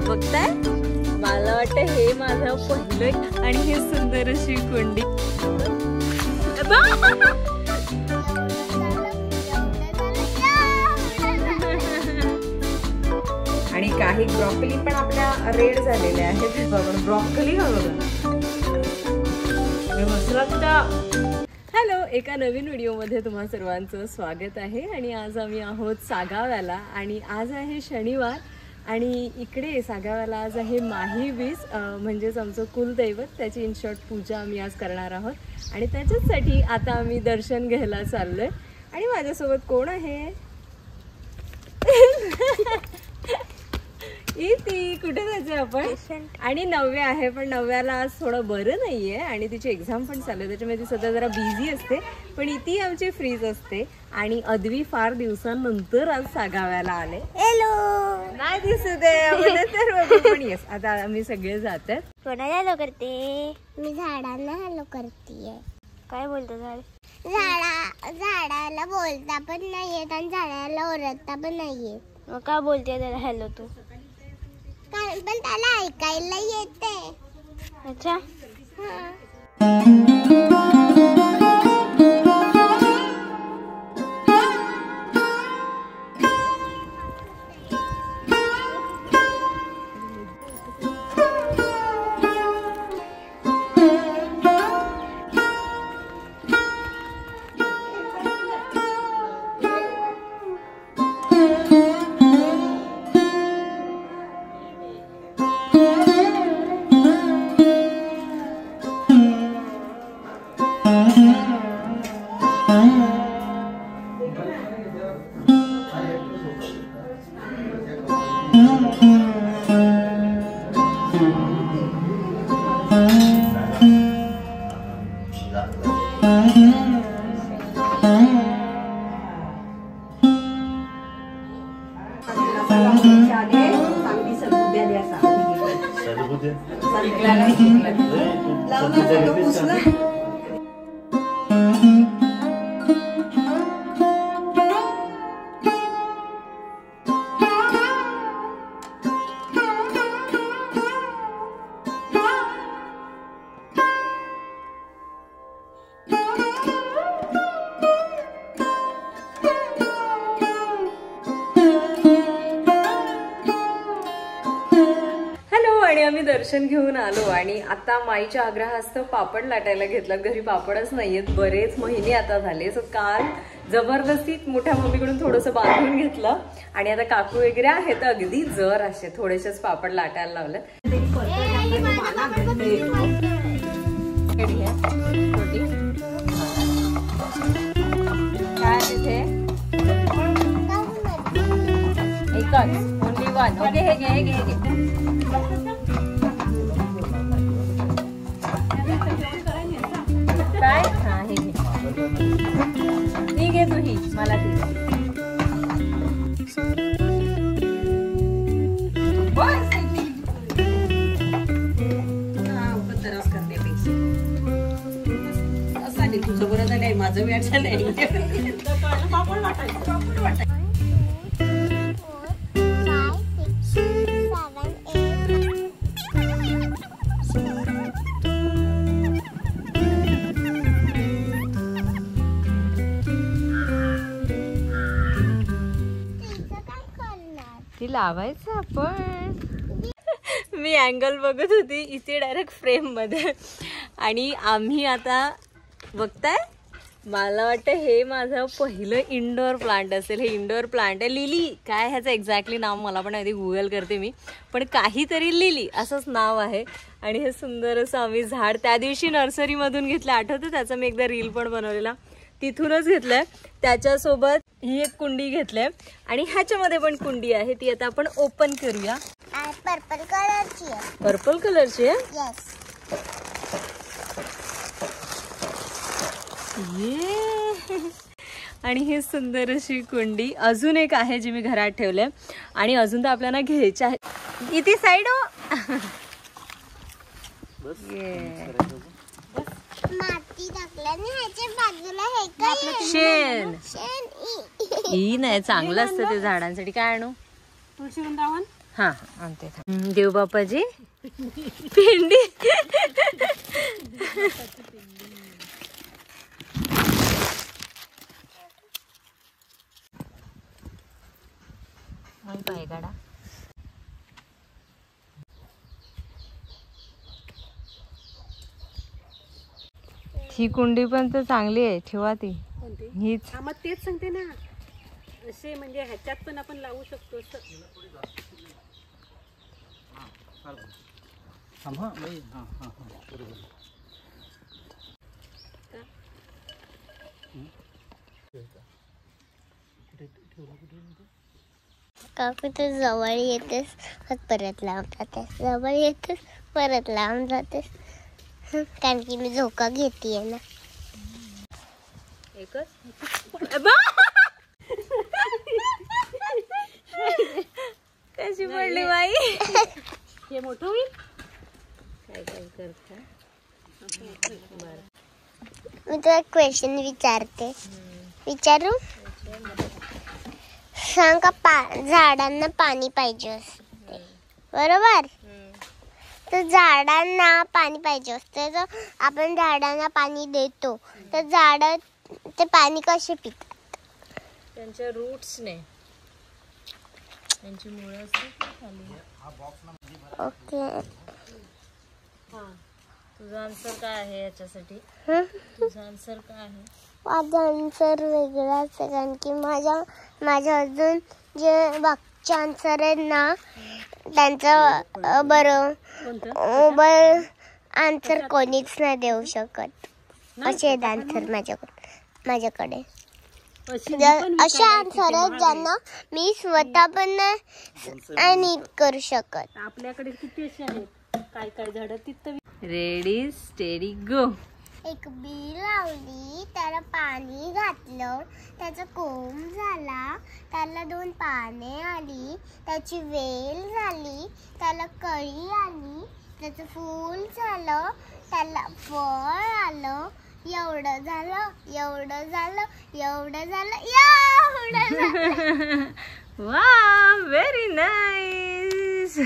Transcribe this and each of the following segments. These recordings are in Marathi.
बघताय, मला वाटतं हे माझं पहिलं आणि हे सुंदर अशी कुंडी. आणि काही ब्रॉकली पण आपल्या रेड झालेल्या आहेत. ब्रॉकली हॅलो, एका नवीन व्हिडिओमध्ये तुम्हा सर्वांचं स्वागत आहे. आणि आज आम्ही आहोत सागाव्याला आणि आज आहे शनिवार आणि इकडे सागाव्याला आज आहे माही बीच, म्हणजेच आमचं कुलदैवत. त्याची इन शॉर्ट पूजा आम्ही आज करणार आहोत आणि त्याच्यासाठी आता आम्ही दर्शन घ्यायला चाललोय. आणि माझ्यासोबत कोण आहे? इथे कुठे जायचंय आपण? आणि नव्या आहे, पण नव्याला आज थोडं बरं नाहीये आणि तिची एक्झाम पण चालू आहे, त्याच्यामुळे ती सध्या जरा बिझी असते. पण इथे आमची फ्रीज असते. आणि अद्वी फार दिवसांनंतर आज सागाव्याला आले. हॅलो, नाही दिसत आहे पण येस, आता आम्ही सगळे जातात. कोणाला हॅलो करते? मी झाडांना हॅलो करते. काय बोलतो झाड? झाडाला बोलता पण नाहीये आणि झाडाला ओरडता पण नाहीये. मग का बोलते त्याला हॅलो तू? कारण पण त्याला ऐकायला येते. अच्छा. आम्ही दर्शन घेऊन आलो आणि आता माईच्या आग्रहास्तव पापड लाटायला घेतलं. घरी पापडच नाहीयेत, बरेच महिने आता झाले. सो काल जबरदस्तीत मोठ्या मम्मीकडून थोडंसं बांधून घेतलं आणि आता काकू वगैरे आहेत, अगदी जर असे थोडेसेच पापड लाटायला लावले. काय तिथे एकच ओनली वन. ओके, हे घे, हे घे, हे घे. काय? हा, हे घे. ती घे तू, ही मला ती. बस त्रास करण्यापेक्षा असं नाही. तुझं बरं झालंय, माझं वेळ झालंय. पापड वाटायचं. ती लावायचं आपण. मी अँगल बघत होती इथे डायरेक्ट फ्रेम मध्ये. आणि आम्ही आता बघताय, मला वाटतं हे माझं पहिलं इंडोर प्लांट असेल. हे इंडोर प्लांट आहे, लिली. काय ह्याचं एक्झॅक्टली नाव मला पण आधी गुगल करते मी, पण काहीतरी लिली असंच नाव आहे. आणि हे सुंदर असं आम्ही झाड त्या दिवशी नर्सरीमधून घेतलं, आठवतं? त्याचा मी एकदा रील पण बनवलेला, तिथूनच घेतलंय. त्याच्यासोबत ही एक कुंडी घेतलीय आणि ह्याच्यामध्ये पण कुंडी आहे, ती आता आपण ओपन करूया. पर्पल कलरची आहे. पर्पल कलरची आहे. येस. आणि ही सुंदर अशी कुंडी. अजून एक आहे जी मी घरात ठेवले आणि अजून तर आपल्याला घ्यायची आहे. इथे साईड हो. टाकलं आणि ह्याच्या बाजूला हे काय शेण शेण ई नाही चांगलं असतं ते झाडांसाठी. काय आणू? तुळशी वृंदावन. हा आणते. देव बापाजी पिंडी. पाय गाडा. ही कुंडी पण तर चांगली आहे, ठेवा ती. कोणती? हीच. हा, मग तेच सांगते ना, असे म्हणजे ह्याच्यात पण आपण लावू शकतो. काकू तू जवळ येतेस परत लावून जातेस, जवळ येतेस परत लावून जातेस. कारण की मी झोका घेतीये ना. एकच कशी पडली बाई. हे मोठं होईल. काय काय करता. मी तुला एक क्वेश्चन विचारते. विचारू? सांग का झाडांना पाणी पाहिजे असते, बरोबर? तर झाडांना पाणी पाहिजे असते, तर आपण झाडांना पाणी देतो, तर झाड ते पाणी कसे पितात? त्यांच्या रूट्सने, त्यांची मुळं असतात ना खाली. ओके. तुझा आन्सर काय आहे याच्यासाठी? तुझा आन्सर काय आहे? माझा आन्सर वेगळाच आहे, कारण की माझ्या अजून जे बाकीचे आन्सर आहेत ना त्यांचं बरं आन्सर कोणीच नाही देऊ शकत. असे आहेत आन्सर माझ्याकडे. असे आन्सर आहेत ज्यांना मी स्वतः पण नाही करू शकत. आपल्याकडे किती असे आहेत, काय काय झाड तिथं. रेडी स्टेडी गो. एक बी लावली, त्याला पाणी घातलं, त्याचा कोंब झाला, त्याला 2 पाने आली, त्याची वेल झाली, त्याला कळी आली, त्याचं फूल झालं, त्याला फळ आलं. एवढं झालं, एवढं झालं, एवढं झालं, एवढं झालं. Wow, very nice.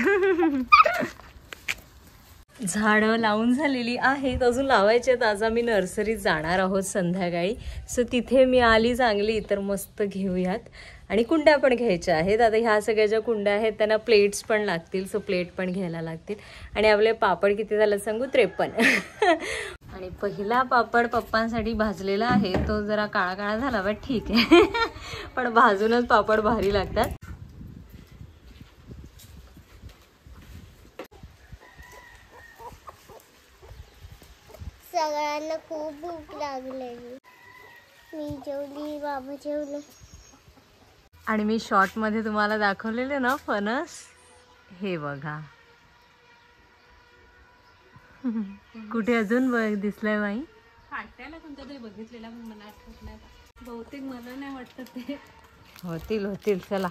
झाडं लावून झालेली आहेत, अजून लावायचे आहेत. आज आम्ही नर्सरीत जाणार आहोत संध्याकाळी. सो तिथे मी आली चांगली तर मस्त घेऊयात. आणि कुंड्या पण घ्यायच्या आहेत. आता ह्या सगळ्या ज्या कुंड्या आहेत त्यांना प्लेट्स पण लागतील, सो प्लेट पण घ्यायला लागतील. आणि आपले पापड किती झालं सांगू? 53. आणि पहिला पापड पप्पांसाठी भाजलेला आहे, तो जरा काळा काळा झाला बट ठीक आहे. पण भाजूनच पापड भारी लागतात. सगळ्यांना खूप भूक लागलेली. मी जेवली, बाबा जेवले. आणि मी शॉर्ट मध्ये तुम्हाला दाखवलेले ना फणस, हे बघा. कुठे अजून दिसलाय बाई? फाट्याला कोणत्या तरी बघितलेला पण मला आठवत नाही. बहुतेक मला नाही वाटत ते होतील. चला.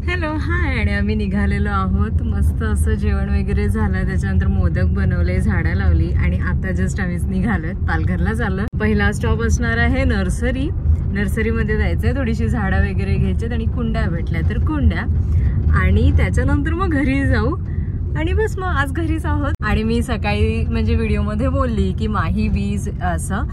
हॅलो, हाय. आणि आम्ही निघालेलो आहोत. मस्त असं जेवण वगैरे झालं, त्याच्यानंतर मोदक बनवले, झाडं लावली आणि आता जस्ट आम्हीच निघालोय, पालघरला चाललो. पहिला स्टॉप असणार आहे नर्सरी. नर्सरीमध्ये जायचंय, थोडीशी झाडं वगैरे घ्यायच्यात आणि कुंड्या भेटल्या तर कुंड्या, आणि त्याच्यानंतर मग घरी जाऊ. आणि बस मग आज घरीच आहोत. आणि मी सकाळी म्हणजे व्हिडिओमध्ये बोलली की माही बीज असं,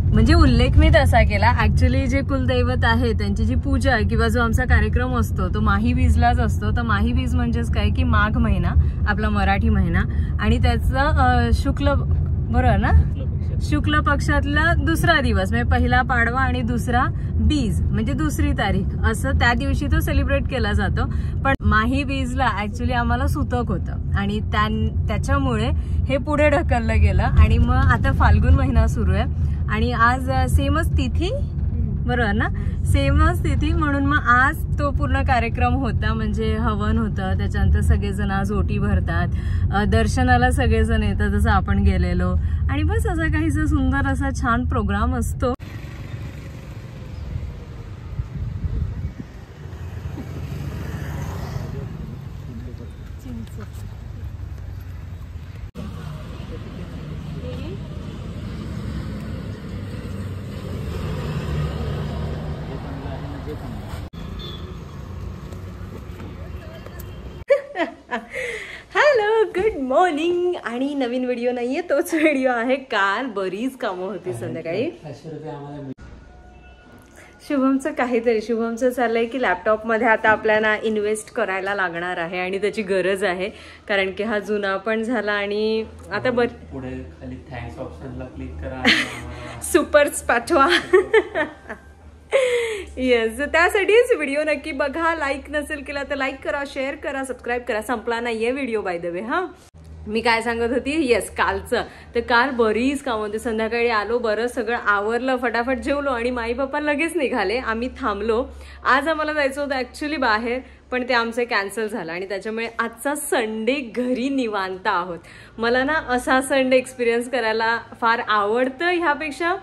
म्हणजे उल्लेख मी तसा केला. ऍक्च्युली जे कुलदैवत आहे त्यांची जी पूजा किंवा जो आमचा कार्यक्रम असतो तो माही बीजलाच असतो. तर माही बीज म्हणजेच काय की माघ महिना, आपला मराठी महिना, आणि त्याचा शुक्ल, बरोबर ना, शुक्ल पक्षातला दुसरा दिवस म्हणजे पहिला पाडवा आणि दुसरा बीज म्हणजे 2री तारीख, असं त्या दिवशी तो सेलिब्रेट केला जातो. पण माही बीजला ऍक्च्युली आम्हाला सुतक होतं आणि त्याच्यामुळे हे पुढे ढकललं गेलं. आणि मग आता फाल्गुन महिना सुरू आहे आणि आज सेमच तिथी, बरोबर ना, सेमच तिथी, म्हणून मग आज तो पूर्ण कार्यक्रम होता. म्हणजे हवन होतं, त्याच्यानंतर सगळेजण आज ओटी भरतात, दर्शनाला सगळेजण येतात जसं आपण गेलेलो, आणि बस असा काहीसा सुंदर असा छान प्रोग्राम असतो. Hello, good morning. आणि नवीन व्हिडिओ नाहीये, तोच व्हिडिओ आहे. काल बरीच कामं होती संध्याकाळी. शुभमचं काहीतरी, शुभमचं चाललंय की लॅपटॉपमध्ये आता आपल्याला इन्व्हेस्ट करायला लागणार आहे आणि त्याची गरज आहे, कारण की हा जुना पण झाला आणि आता पुढे खाली थँक्स ऑप्शनला क्लिक करा, सुपर्स पाठवा. येस, त्यासाठीच व्हिडिओ नक्की बघा. लाईक नसेल केला तर लाईक करा, शेअर करा, सबस्क्राईब करा. संपला नाहीये व्हिडिओ बाय द वे. हा, मी काय सांगत होती, येस कालचं तर काल बरीच कामं होती. संध्याकाळी आलो, बरं सगळं आवरलं, फटाफट जेवलो आणि माई पप्पा लगेच निघाले. आम्ही थांबलो. आज आम्हाला जायचं होतं ॲक्च्युली बाहेर, पण ते आमचं कॅन्सल झालं आणि त्याच्यामुळे आजचा संडे घरी निवांत आहोत. मला ना असा संडे एक्सपिरियन्स करायला फार आवडतं. ह्यापेक्षा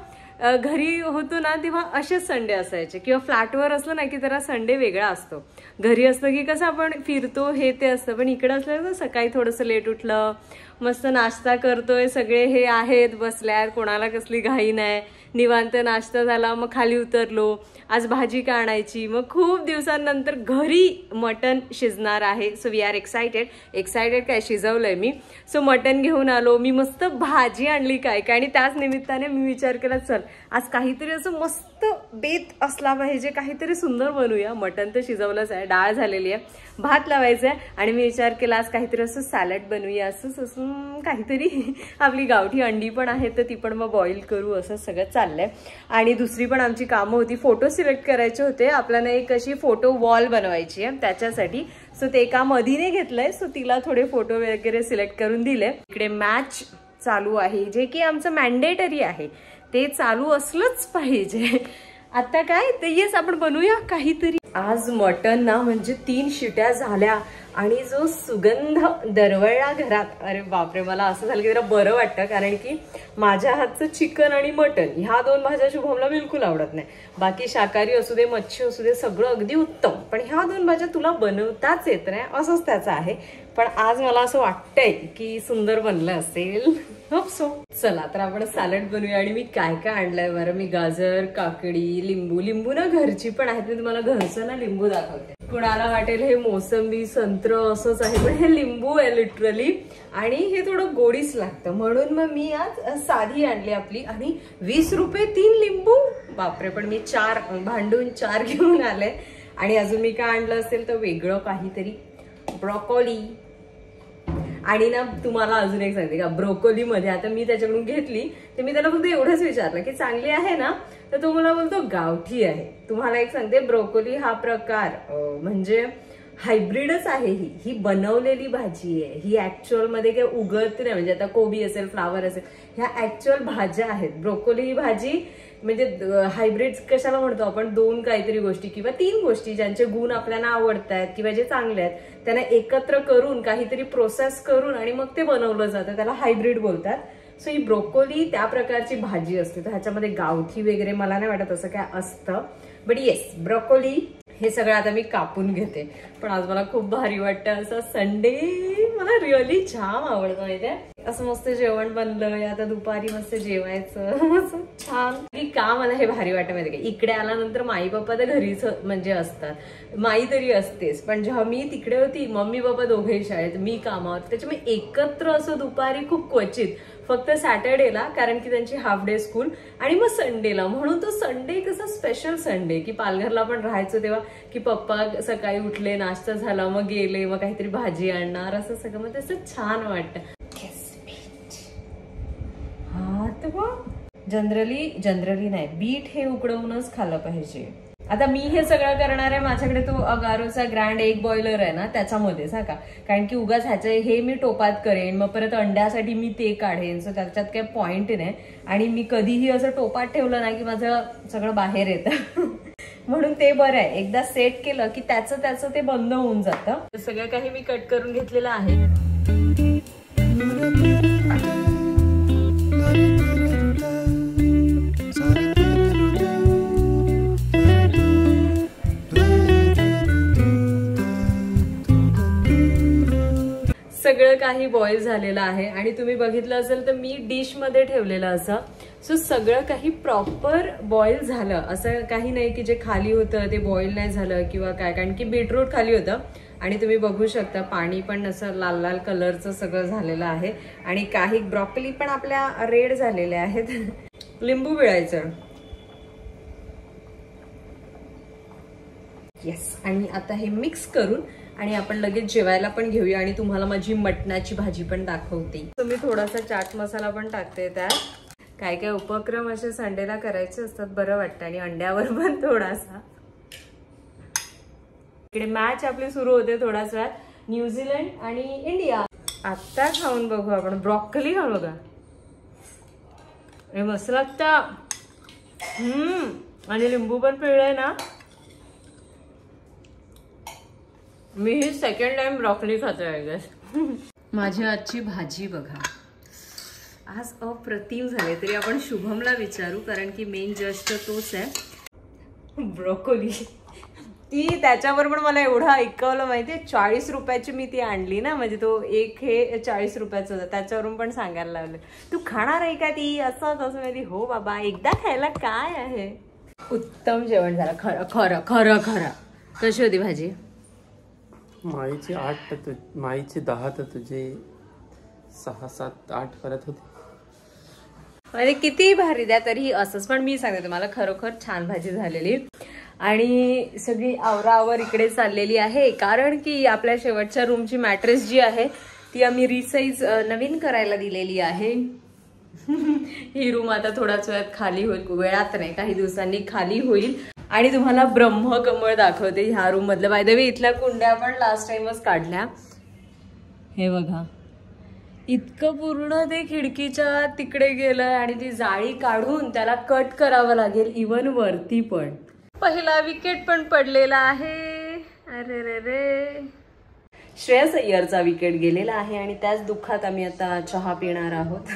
घरी होतो ना तेव्हा असेच संडे असायचे, किंवा फ्लॅटवर असलं ना की जरा संडे वेगळा असतो. घरी असलं की कसं आपण फिरतो हे ते असतं, पण इकडं असलं तर सकाळी थोडंसं लेट उठलं, मस्त नाश्ता करतोय, सगळे हे आहेत बसल्यात, कोणाला कसली घाई नाही, निवांत नाश्ता झाला, मग खाली उतरलो. आज भाजी का आणायची, मग खूप दिवसांनंतर घरी मटण शिजणार आहे. सो वी आर एक्सायटेड काय शिजवलंय मी. सो मटण घेऊन आलो, मी मस्त भाजी आणली काय काय, आणि त्याच निमित्ताने मी विचार केला चल आज काहीतरी असं मस्त बेत असला पाहिजे, काहीतरी सुंदर बनवूया. मटण तर शिजवलंच आहे, डाळ झालेली आहे, भात लावायचं आहे, आणि मी विचार केला आज काहीतरी असं सॅलड बनवूया, असं काहीतरी. आपली गावठी अंडी पण आहेत तर ती पण मग बॉईल करू, असं सगळं चाललंय. आणि दुसरी पण आमची कामं होती, फोटो सिलेक्ट करायचे होते. आपल्याला एक अशी फोटो वॉल बनवायची आहे त्याच्यासाठी. सो ते काम अधिने घेतलंय. सो तिला थोडे फोटो वगैरे सिलेक्ट करून दिले. इकडे मॅच चालू आहे, जे की आमचं मॅन्डेटरी आहे, ते चालू असलंच पाहिजे. आता काय ते, येस आपण बनवूया काहीतरी. आज मटन ना म्हणजे 3 शिट्या झाल्या आणि जो सुगंध दरवळला घरात, अरे बापरे, मला असं झालं की जरा बरं वाटतं, कारण की माझ्या हातचं चिकन आणि मटन ह्या 2 भाज्या शुभमला बिलकुल आवडत नाही. बाकी शाकाहारी असू दे, मच्छी असू दे, सगळं अगदी उत्तम, पण ह्या 2 भाज्या तुला बनवताच येत नाही, असंच त्याचं आहे. पण आज मला असं वाटतंय की सुंदर बनलं असेल. Hope so. चला तर आपण सॅलड बनवूया. आणि मी काय काय आणलंय बरं, मी गाजर, काकडी, लिंबू ना घरची पण आहेत, मी तुम्हाला घरचं ना लिंबू दाखवते. कुणाला वाटेल हे मोसंबी संत्र असंच आहे, पण हे लिंबू आहे लिटरली, आणि हे थोडं गोडीच लागतं, म्हणून मग मी आज साधी आणली आपली. आणि 20 रुपये 3 लिंबू, बापरे. पण मी 4 भांडून 4 घेऊन आले. आणि अजून मी काय आणलं असेल तर वेगळं काहीतरी, ब्रोकोली. आणि ना तुम्हाला अजून एक सांगते का, ब्रोकोली मध्ये आता मी त्याच्याकडून घेतली तर मी त्याला फक्त एवढंच विचारलं की चांगली आहे ना, तर तो मला बोलतो गावठी आहे. तुम्हाला एक सांगते, ब्रोकोली हा प्रकार म्हणजे हायब्रिडच आहे. ही बनवलेली भाजी आहे, ही ऍक्च्युअल मध्ये काही उगवत नाही. म्हणजे आता कोबी असेल, फ्लावर असेल, ह्या ऍक्च्युअल भाज्या आहेत. ब्रोकोली ही भाजी म्हणजे हायब्रिड कशाला म्हणतो आपण, 2 काहीतरी गोष्टी किंवा 3 गोष्टी ज्यांचे गुण आपल्याला आवडतात किंवा जे चांगले आहेत त्यांना एकत्र करून काहीतरी प्रोसेस करून आणि मग ते बनवलं जातं, त्याला हायब्रिड बोलतात. सो ही ब्रोकोली त्या प्रकारची भाजी असते, तर ह्याच्यामध्ये गावठी वगैरे मला नाही वाटत असं काय असतं. बट येस, ब्रोकोली हे सगळं आता मी कापून घेते. पण आज मला खूप भारी वाटतं, असं संडे मला रिअली जाम आवडतं माहितीये. असं मस्त जेवण बनलंय, आता दुपारी मस्त जेवायचं असं छान. का मला हे भारी वाटतं माहिती का, इकडे आल्यानंतर माई पप्पा तर घरीच म्हणजे असतात, माई तरी असतेच, पण जेव्हा मी तिकडे होती मम्मी पप्पा दोघेही शाळेत, मी कामावर, त्याच्यामुळे एकत्र असं दुपारी खूप क्वचित, फक्त सॅटर्डेला कारण की त्यांची हाफ डे स्कूल, आणि मग संडेला. म्हणून तो संडे कसा स्पेशल संडे, की पालघरला पण राहायचो तेव्हा की पप्पा सकाळी उठले, नाश्ता झाला, मग गेले, मग काहीतरी भाजी आणणार, असं सगळं, मग तसं छान वाटतं. हा तर जनरली नाही, बीट हे उकडवूनच खाल्लं पाहिजे. आता मी हे सगळं करणार आहे, माझ्याकडे तो अगारोचा ग्रँड एग बॉयलर आहे ना त्याच्यामध्येच, हा का, कारण की उगाच ह्याचे हे मी टोपात करेन, मग परत अंड्यासाठी मी ते काढेन, सो त्याच्यात काही पॉइंट नाही. आणि मी कधीही असं टोपात ठेवलं ना की माझं सगळं बाहेर येतं. म्हणून ते बरं आहे, एकदा सेट केलं की त्याचं ते बंद होऊन जातं. सगळं काही मी कट करून घेतलेलं आहे. सगळं काही बॉईल झालेलं आहे आणि तुम्ही बघितलं असेल तर मी डिश मध्ये ठेवलेलं असं. सो सगळं काही प्रॉपर बॉईल झालं, असं काही नाही की जे खाली होतं ते बॉईल नाही झालं किंवा काय, कारण की बीटरूट खाली होतं आणि तुम्ही बघू शकता पाणी पण असं लाल लाल कलरचं सगळं झालेलं आहे आणि काही ब्रॉकली पण आपल्या रेड झालेल्या आहेत. लिंबू पिळायचं. येस. आणि आता हे मिक्स करून आणि आपण लगेच जेवायला पण घेऊया आणि तुम्हाला माझी मटणाची भाजी पण दाखवते. तुम्ही थोडासा चाट मसाला पण टाकते त्यात. काय काय उपक्रम असे संडेला करायचे असतात, बरं वाटतं. आणि अंड्यावर पण थोडासा. इकडे मॅच आपली सुरू होते थोडाच वेळ, न्यूझीलंड आणि इंडिया. आता खाऊन बघू आपण. ब्रॉकली खाऊ बघा, हे मस्त लागतं. आणि लिंबू पण पिळलंय ना. मी ही सेकंड टाइम ब्रॉकली खाते आय गेस. माझी आजची भाजी बघा, आज अप्रतिम झाले. तरी आपण शुभमला विचारू, कारण की मेन जस्ट तोच आहे. ब्रोकोली ती त्याच्याबरोबर मला एवढं ऐकवलं माहितीये. 40 रुपयाची मी ती आणली ना, म्हणजे तो एक हे 40 रुपयाचं होतं. त्याच्यावरून पण सांगायला लागलं, तू खाणार आहे का ती, असं तसं. माहिती हो बाबा, एकदा खायला काय आहे. उत्तम जेवण झालं. खरं खरं खरं खरं. कशी होती भाजी? माईचे 8 तर माईचे 10 तर तुझे 6, 7, 8 करत होते. म्हणजे कितीही भारी द्या तरी असंच. पण मी सांगते तुम्हाला, खरोखर छान भाजी झालेली. आणि सगळी आवराआवर इकडे चाललेली आहे, कारण की आपल्या शेवटच्या रूमची मॅट्रेस जी आहे ती आम्ही रिसाईज नवीन करायला दिलेली आहे. ही रूम आता थोड्याच वेळात खाली होईल. वेळात नाही, काही दिवसांनी खाली होईल. आणि तुम्हाला ब्रह्मकमळ दाखवते ह्या रूम मधलं. बाय द वे, इथल्या कुंड्या पण लास्ट टाइमच काढल्या. हे बघा, इतकं पूर्ण ते खिडकीच्या तिकडे गेलंय आणि ती जाळी काढून त्याला कट करावं लागेल, इवन वरती पण. पहिला विकेट पण पडलेला आहे. अरे रे रे. श्रेयस अय्यरचा विकेट गेलेला आहे आणि त्याच दुःखात आम्ही आता चहा पिणार आहोत.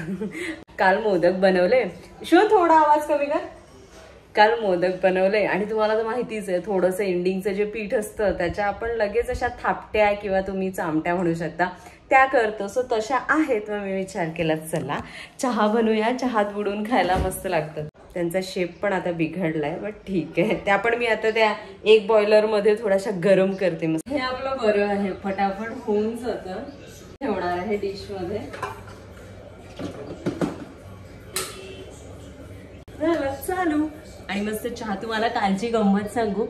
काल मोदक बनवले. थोडा आवाज कमी कर. काल मोदक बनवले आणि तुम्हाला तर माहितीच आहे, थोडंसं एंडिंगचं जे पीठ असतं त्याच्या आपण लगेच अशा थापट्या किंवा तुम्ही चामट्या म्हणू शकता त्या करतो. सो तशा आहेत. मग मी विचार केला, चला चहा बनवूया, चहात बुडून खायला मस्त लागतं. त्यांचा शेप पण आता बिघडलाय, बट ठीक आहे. त्या पण मी आता त्या एक बॉयलर मध्ये थोड्याशा गरम करते. मस्त. हे आपलं बरं आहे, फटाफट होऊन जातं. ठेवणार आहे डिश मध्ये. झालं चालू. आणि मस्त चहा. तुम्हाला कालची गंमत सांगू,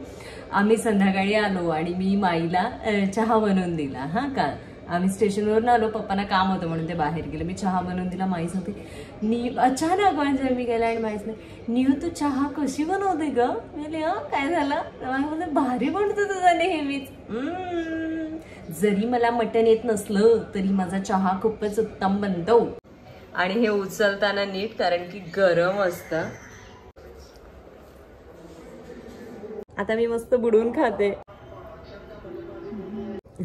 आम्ही संध्याकाळी आलो आणि मी माईला चहा बनवून दिला. हा, काल आम्ही स्टेशनवरून आलो, पप्पांना काम होतं म्हणून ते बाहेर गेले. मी चहा बनवून दिला. माई सांगते, अचानक म्हणजे मी गेला आणि माहीत नाही, न्यू तू चहा कशी बनवते ग? मी काय झालं? माई भारी बनतो तुझा नेहमीच. जरी मला मटण येत नसलं तरी माझा चहा खूपच उत्तम बनतो. आणि हे उचलताना नीट, कारण की गरम असतं. आता मी मस्त बुडून खाते.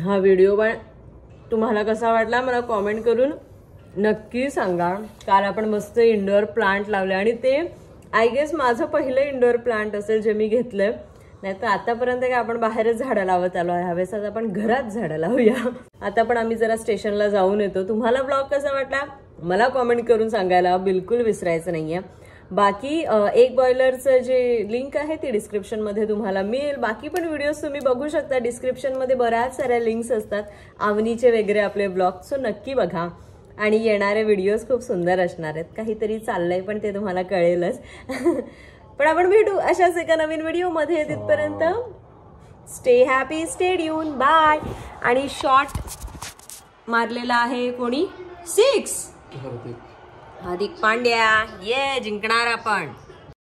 हा व्हिडिओ पण तुम्हाला कसा वाटला मला कॉमेंट करून नक्की सांगा. काल आपण मस्त इंडोअर प्लांट लावले आणि ते आय गेस माझं पहिलं इंडोअर प्लांट असेल जे मी घेतलंय. नाही तर आतापर्यंत काय आपण बाहेरच झाडं लावत आलो आहे. हवेस आता आपण घरात झाडं लावूया. आता पण आम्ही जरा स्टेशनला जाऊन येतो. तुम्हाला ब्लॉग कसा वाटला मला कॉमेंट करून सांगायला बिलकुल विसरायचं नाहीये. बाकी एक बॉयलरचं जे लिंक आहे ती डिस्क्रिप्शन मध्ये तुम्हाला मिळेल. बाकी पण व्हिडिओज तुम्ही बघू शकता. डिस्क्रिप्शन मध्ये बऱ्याच साऱ्या लिंक्स असतात आवनीचे वगैरे आपले ब्लॉग. सो नक्की बघा. आणि येणारे व्हिडिओज खूप सुंदर असणार आहेत. काहीतरी चाललंय पण ते तुम्हाला कळेलच. पण आपण भेटू अशाच एका नवीन व्हिडिओ मध्ये. तिथपर्यंत stay happy, stay tune, bye. आणि शॉट मारलेला आहे कोणी? 6 हार्दिक पांड्या. ये जिंकणार आपण.